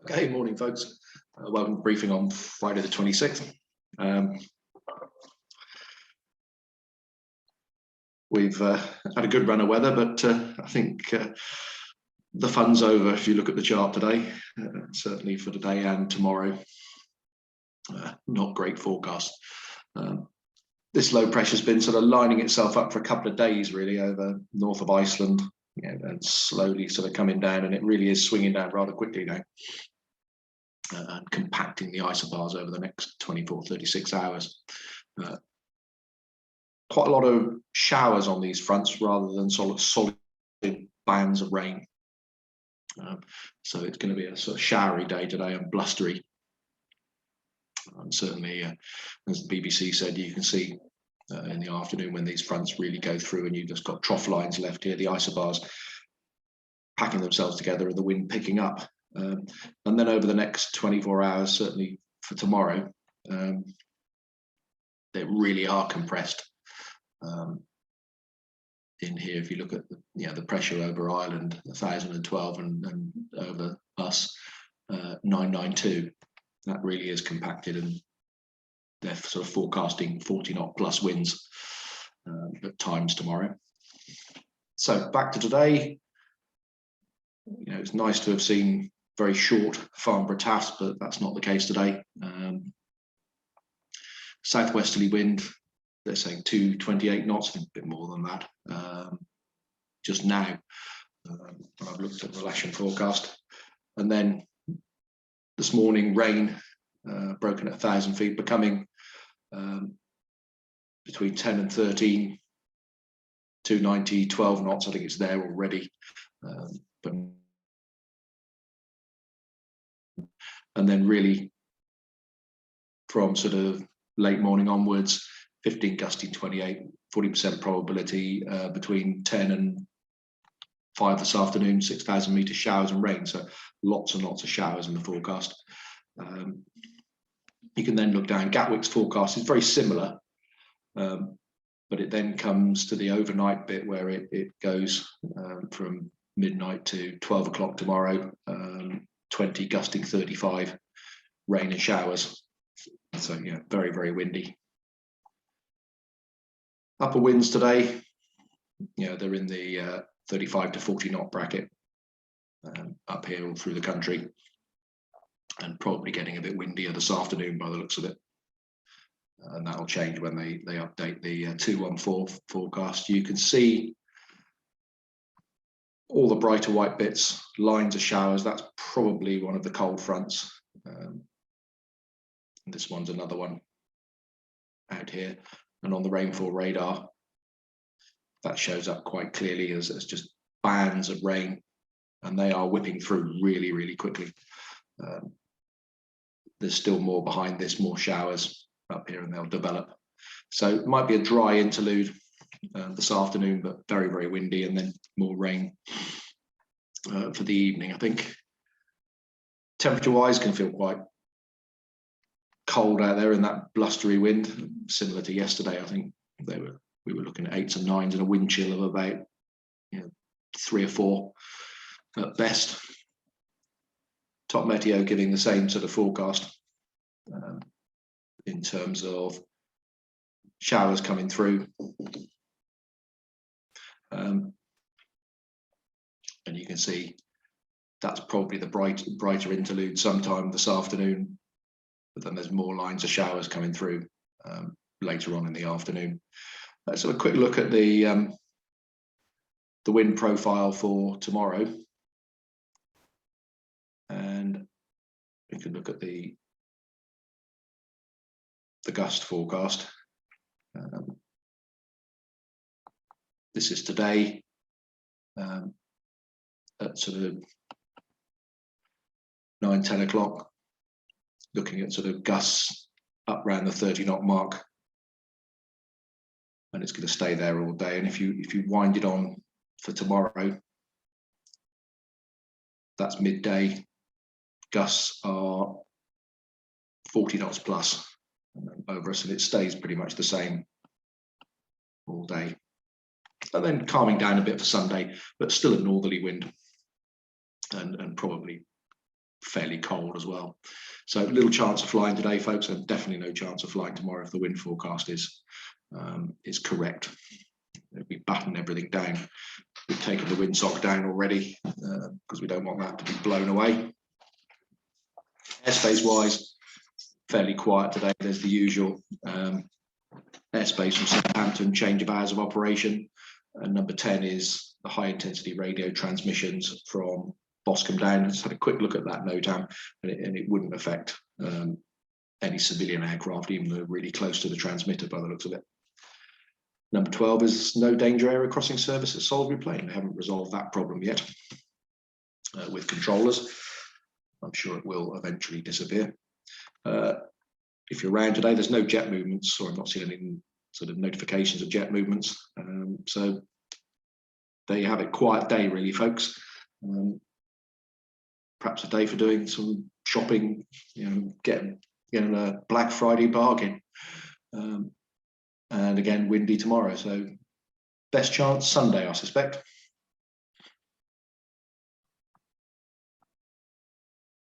Okay, morning folks. Welcome to briefing on Friday the 26th. We've had a good run of weather, but I think the fun's over if you look at the chart today, certainly for today and tomorrow. Not great forecast. This low pressure's been sort of lining itself up for a couple of days really over north of Iceland, and slowly sort of coming down, and it really is swinging down rather quickly now. And compacting the isobars over the next 24-36 hours. Quite a lot of showers on these fronts rather than solid bands of rain. So it's going to be a sort of showery day today and blustery. And certainly, as the BBC said, you can see in the afternoon when these fronts really go through and you've just got trough lines left here, the isobars packing themselves together and the wind picking up. And then over the next 24 hours, certainly for tomorrow, they really are compressed. In here, if you look at the pressure over Ireland, 1,012, and over us, 992, that really is compacted, and they're sort of forecasting 40 knot plus winds at times tomorrow. So back to today. It's nice to have seen very short Farnborough taffs, but that's not the case today. Southwesterly wind, they're saying 228 knots, a bit more than that just now. I've looked at the Lasham forecast. And then this morning, rain broken at 1,000 feet, becoming between 10 and 13, 290, 12 knots. I think it's there already. But and then really from sort of late morning onwards, 15 gusting 28, 40% probability between 10 and 5 this afternoon, 6,000 metre showers and rain. So lots and lots of showers in the forecast. You can then look down. Gatwick's forecast is very similar, but it then comes to the overnight bit where it goes from midnight to 12 o'clock tomorrow, 20 gusting 35, rain and showers. So very, very windy. Upper winds today, they're in the 35 to 40 knot bracket up here all through the country, and probably getting a bit windier this afternoon by the looks of it. And that'll change when they update the 214 forecast. You can see all the brighter white bits, lines of showers. That's probably one of the cold fronts. This one's another one out here. And on the rainfall radar, that shows up quite clearly as just bands of rain, and they are whipping through really, really quickly. There's still more behind this, more showers up here, and they'll develop. So it might be a dry interlude this afternoon, but very, very windy, and then more rain for the evening. I think temperature-wise can feel quite cold out there in that blustery wind, similar to yesterday. I think we were looking at 8s and 9s and a wind chill of about 3 or 4 at best. Top Meteo giving the same sort of forecast in terms of showers coming through. And you can see that's probably the brighter interlude sometime this afternoon, but then there's more lines of showers coming through later on in the afternoon. Let's have a quick look at the wind profile for tomorrow, and we can look at the gust forecast. This is today at sort of 9-10 o'clock, looking at sort of gusts up around the 30 knot mark, and it's going to stay there all day. And if you wind it on for tomorrow, that's midday, gusts are 40 knots plus over us, and it stays pretty much the same all day. And then calming down a bit for Sunday, but still a northerly wind, and probably fairly cold as well. So little chance of flying today, folks, and definitely no chance of flying tomorrow if the wind forecast is correct. We batten everything down. We've taken the windsock down already because we don't want that to be blown away. Airspace wise, fairly quiet today. There's the usual airspace from Southampton, change of hours of operation. And number 10 is the high intensity radio transmissions from Boscombe down. I just had a quick look at that NOTAM, and it wouldn't affect any civilian aircraft, even though they're really close to the transmitter by the looks of it. Number 12 is no danger area crossing service at Salisbury Plain. They haven't resolved that problem yet with controllers. I'm sure it will eventually disappear. If you're around today, there's no jet movements, or I'm not seeing any sort of notifications of jet movements. So there you have it, quiet day really, folks. Perhaps a day for doing some shopping, getting a Black Friday bargain. And again, windy tomorrow, so best chance Sunday, I suspect.